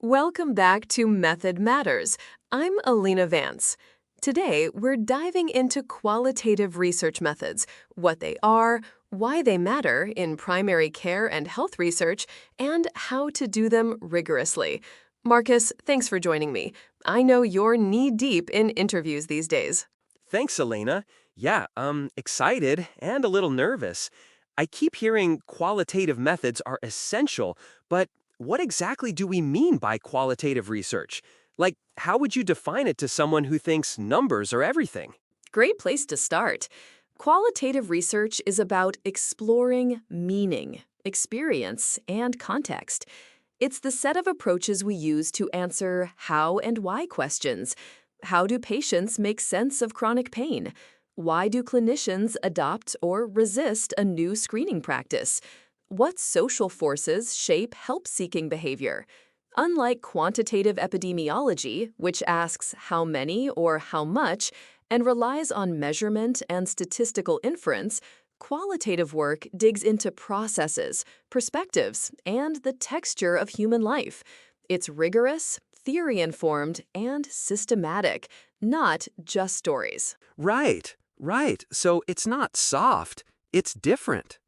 Welcome back to Method Matters. I'm Alina Vance. Today, we're diving into qualitative research methods, what they are, why they matter in primary care and health research, and how to do them rigorously. Marcus, thanks for joining me. I know you're knee-deep in interviews these days. Thanks, Elena. Yeah, I'm excited and a little nervous. I keep hearing qualitative methods are essential, but what exactly do we mean by qualitative research? Like, how would you define it to someone who thinks numbers are everything? Great place to start. Qualitative research is about exploring meaning, experience, and context. It's the set of approaches we use to answer how and why questions. How do patients make sense of chronic pain? Why do clinicians adopt or resist a new screening practice? What social forces shape help-seeking behavior? Unlike quantitative epidemiology, which asks how many or how much and relies on measurement and statistical inference, qualitative work digs into processes, perspectives, and the texture of human life. It's rigorous, theory-informed, and systematic, not just stories. Right. So it's not soft, it's different.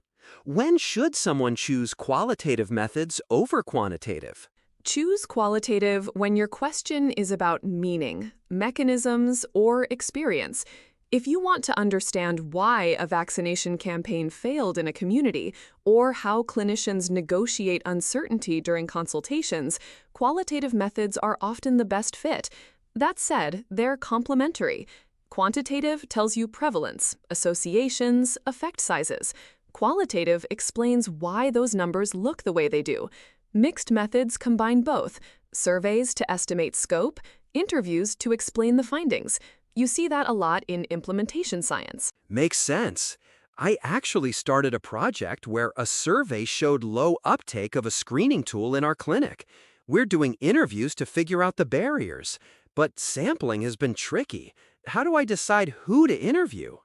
When should someone choose qualitative methods over quantitative? Choose qualitative when your question is about meaning, mechanisms, or experience. If you want to understand why a vaccination campaign failed in a community or how clinicians negotiate uncertainty during consultations, qualitative methods are often the best fit. That said, they're complementary. Quantitative tells you prevalence, associations, effect sizes. Qualitative explains why those numbers look the way they do. Mixed methods combine both, surveys to estimate scope, interviews to explain the findings. You see that a lot in implementation science. Makes sense. I actually started a project where a survey showed low uptake of a screening tool in our clinic. We're doing interviews to figure out the barriers, but sampling has been tricky. How do I decide who to interview?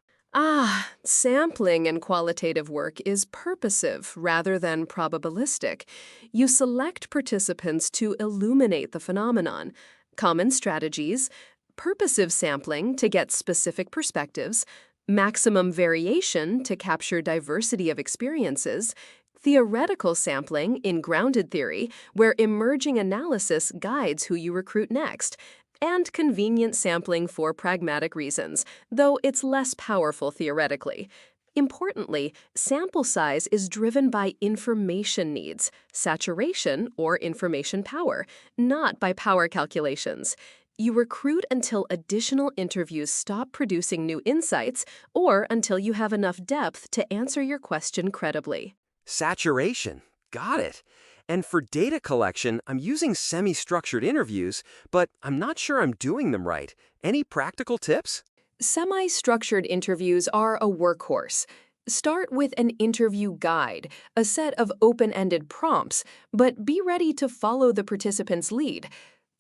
Sampling in qualitative work is purposive rather than probabilistic. You select participants to illuminate the phenomenon. Common strategies: purposive sampling to get specific perspectives, maximum variation to capture diversity of experiences, theoretical sampling in grounded theory, where emerging analysis guides who you recruit next, and convenient sampling for pragmatic reasons, though it's less powerful theoretically. Importantly, sample size is driven by information needs, saturation or information power, not by power calculations. You recruit until additional interviews stop producing new insights or until you have enough depth to answer your question credibly. Saturation. Got it. And for data collection, I'm using semi-structured interviews, but I'm not sure I'm doing them right. Any practical tips? Semi-structured interviews are a workhorse. Start with an interview guide, a set of open-ended prompts, but be ready to follow the participant's lead.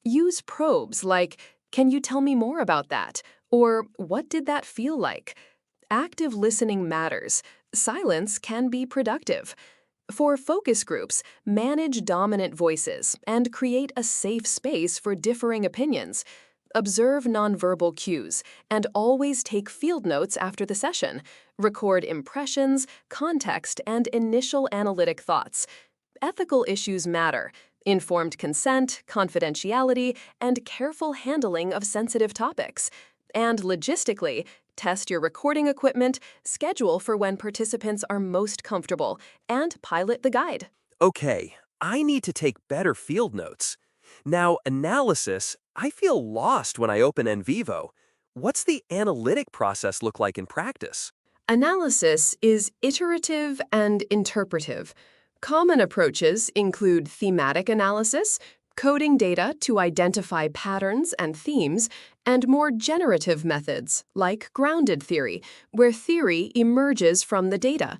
Use probes like, "Can you tell me more about that?" or "What did that feel like?" Active listening matters. Silence can be productive. For focus groups, manage dominant voices and create a safe space for differing opinions. Observe nonverbal cues and always take field notes after the session. Record impressions, context, and initial analytic thoughts. Ethical issues matter: informed consent, confidentiality, and careful handling of sensitive topics. And logistically, test your recording equipment, schedule for when participants are most comfortable, and pilot the guide. Okay, I need to take better field notes. Now, analysis, I feel lost when I open NVivo. What's the analytic process look like in practice? Analysis is iterative and interpretive. Common approaches include thematic analysis, coding data to identify patterns and themes, and more generative methods like grounded theory, where theory emerges from the data.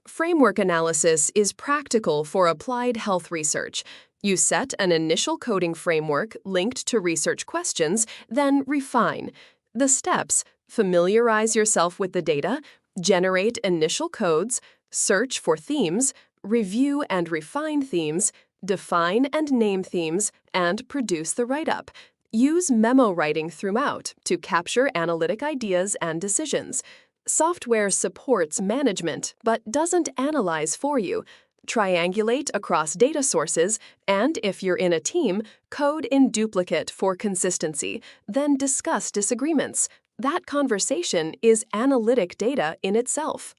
Framework analysis is practical for applied health research. You set an initial coding framework linked to research questions, then refine. The steps: familiarize yourself with the data, generate initial codes, search for themes, review and refine themes, Define and name themes, and produce the write-up. Use memo writing throughout to capture analytic ideas and decisions. Software supports management but doesn't analyze for you. Triangulate across data sources, and if you're in a team, code in duplicate for consistency, then discuss disagreements. That conversation is analytic data in itself.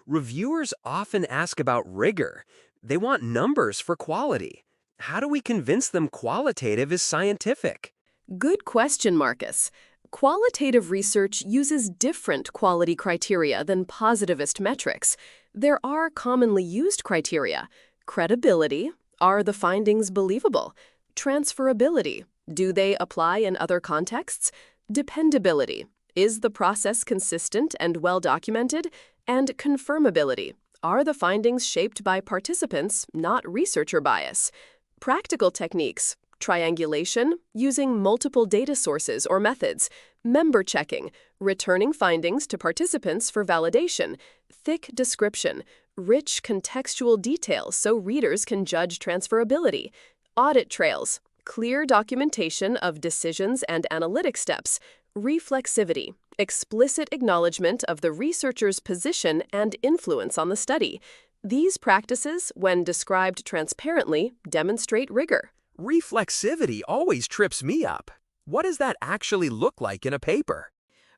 Reviewers often ask about rigor. They want numbers for quality. How do we convince them qualitative is scientific? Good question, Marcus. Qualitative research uses different quality criteria than positivist metrics. There are commonly used criteria. Credibility. Are the findings believable? Transferability. Do they apply in other contexts? Dependability. Is the process consistent and well documented? And confirmability. Are the findings shaped by participants, not researcher bias? Practical techniques. Triangulation, using multiple data sources or methods. Member checking, returning findings to participants for validation. Thick description, rich contextual details so readers can judge transferability. Audit trails, clear documentation of decisions and analytic steps. Reflexivity, explicit acknowledgement of the researcher's position and influence on the study. These practices, when described transparently, demonstrate rigor. Reflexivity always trips me up. What does that actually look like in a paper?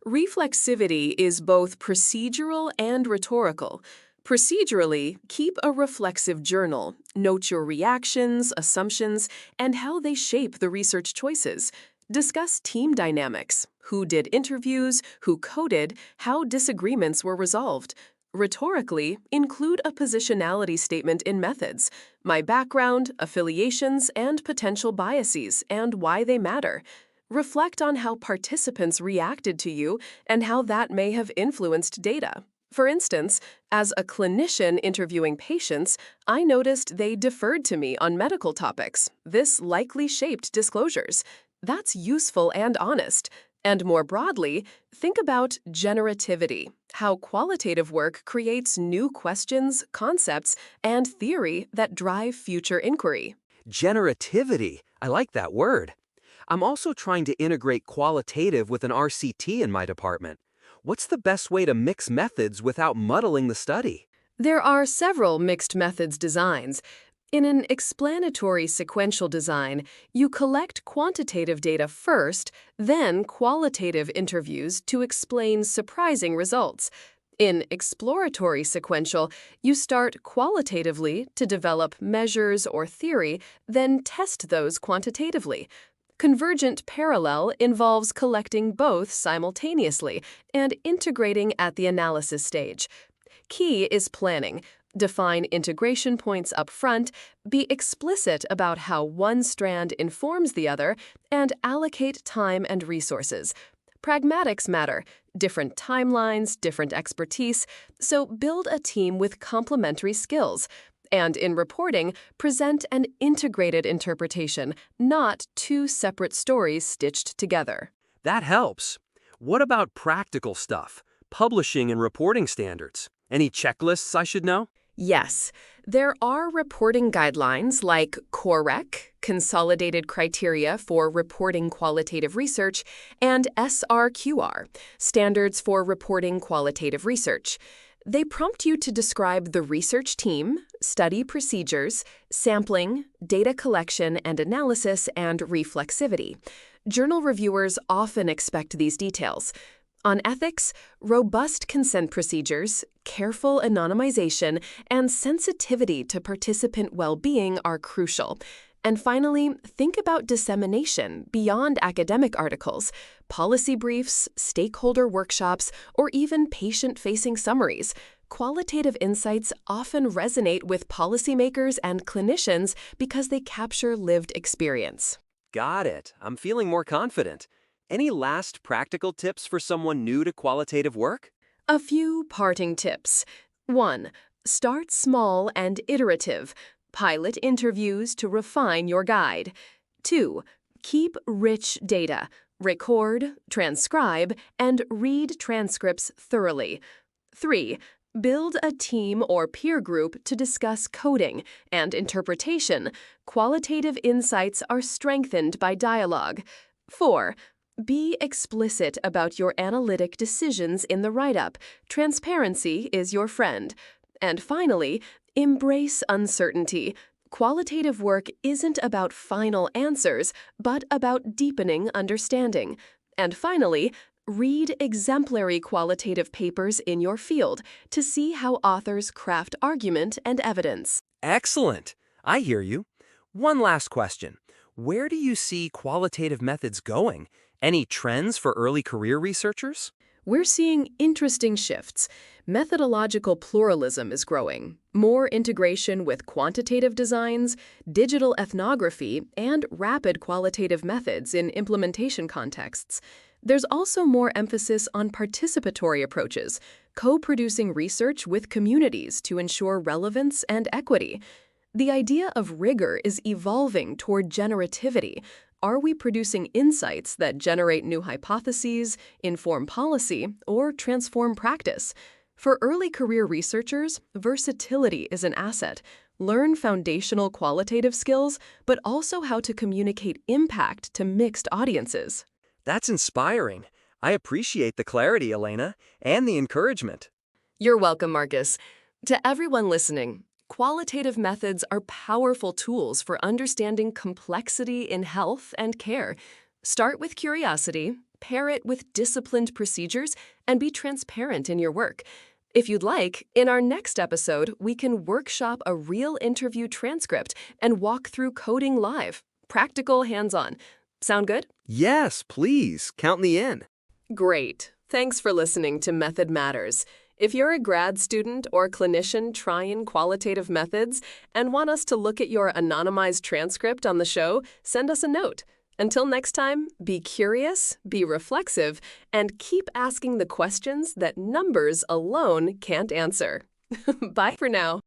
Reflexivity is both procedural and rhetorical. Procedurally, keep a reflexive journal. Note your reactions, assumptions, and how they shape the research choices. Discuss team dynamics. Who did interviews, who coded, how disagreements were resolved. Rhetorically, include a positionality statement in methods, my background, affiliations, and potential biases, and why they matter. Reflect on how participants reacted to you and how that may have influenced data. For instance, as a clinician interviewing patients, I noticed they deferred to me on medical topics. This likely shaped disclosures. That's useful and honest. And more broadly, think about generativity, how qualitative work creates new questions, concepts, and theory that drive future inquiry. Generativity. I like that word. I'm also trying to integrate qualitative with an RCT in my department. What's the best way to mix methods without muddling the study? There are several mixed methods designs. In an explanatory sequential design, you collect quantitative data first, then qualitative interviews to explain surprising results. In exploratory sequential, you start qualitatively to develop measures or theory, then test those quantitatively. Convergent parallel involves collecting both simultaneously and integrating at the analysis stage. Key is planning. Define integration points up front, be explicit about how one strand informs the other, and allocate time and resources. Pragmatics matter, different timelines, different expertise, so build a team with complementary skills. And in reporting, present an integrated interpretation, not two separate stories stitched together. That helps. What about practical stuff? Publishing and reporting standards. Any checklists I should know? Yes, there are reporting guidelines like COREC, Consolidated Criteria for Reporting Qualitative Research, and SRQR, Standards for Reporting Qualitative Research. They prompt you to describe the research team, study procedures, sampling, data collection and analysis, and reflexivity. Journal reviewers often expect these details. On ethics, robust consent procedures, careful anonymization, and sensitivity to participant well-being are crucial. And finally, think about dissemination beyond academic articles, policy briefs, stakeholder workshops, or even patient-facing summaries. Qualitative insights often resonate with policymakers and clinicians because they capture lived experience. Got it. I'm feeling more confident. Any last practical tips for someone new to qualitative work? A few parting tips. 1. Start small and iterative. Pilot interviews to refine your guide. 2. Keep rich data. Record, transcribe, and read transcripts thoroughly. 3. Build a team or peer group to discuss coding and interpretation. Qualitative insights are strengthened by dialogue. 4. Be explicit about your analytic decisions in the write-up. Transparency is your friend. And finally, embrace uncertainty. Qualitative work isn't about final answers, but about deepening understanding. And finally, read exemplary qualitative papers in your field to see how authors craft argument and evidence. Excellent. I hear you. One last question. Where do you see qualitative methods going? Any trends for early career researchers? We're seeing interesting shifts. Methodological pluralism is growing, more integration with quantitative designs, digital ethnography, and rapid qualitative methods in implementation contexts. There's also more emphasis on participatory approaches, co-producing research with communities to ensure relevance and equity. The idea of rigor is evolving toward generativity. Are we producing insights that generate new hypotheses, inform policy, or transform practice? For early career researchers, versatility is an asset. Learn foundational qualitative skills, but also how to communicate impact to mixed audiences. That's inspiring. I appreciate the clarity, Elena, and the encouragement. You're welcome, Marcus. To everyone listening, qualitative methods are powerful tools for understanding complexity in health and care. Start with curiosity, pair it with disciplined procedures, and be transparent in your work. If you'd like, in our next episode, we can workshop a real interview transcript and walk through coding live. Practical, hands-on. Sound good? Yes, please. Count me in. Great. Thanks for listening to Method Matters. If you're a grad student or clinician trying qualitative methods and want us to look at your anonymized transcript on the show, send us a note. Until next time, be curious, be reflexive, and keep asking the questions that numbers alone can't answer. Bye for now.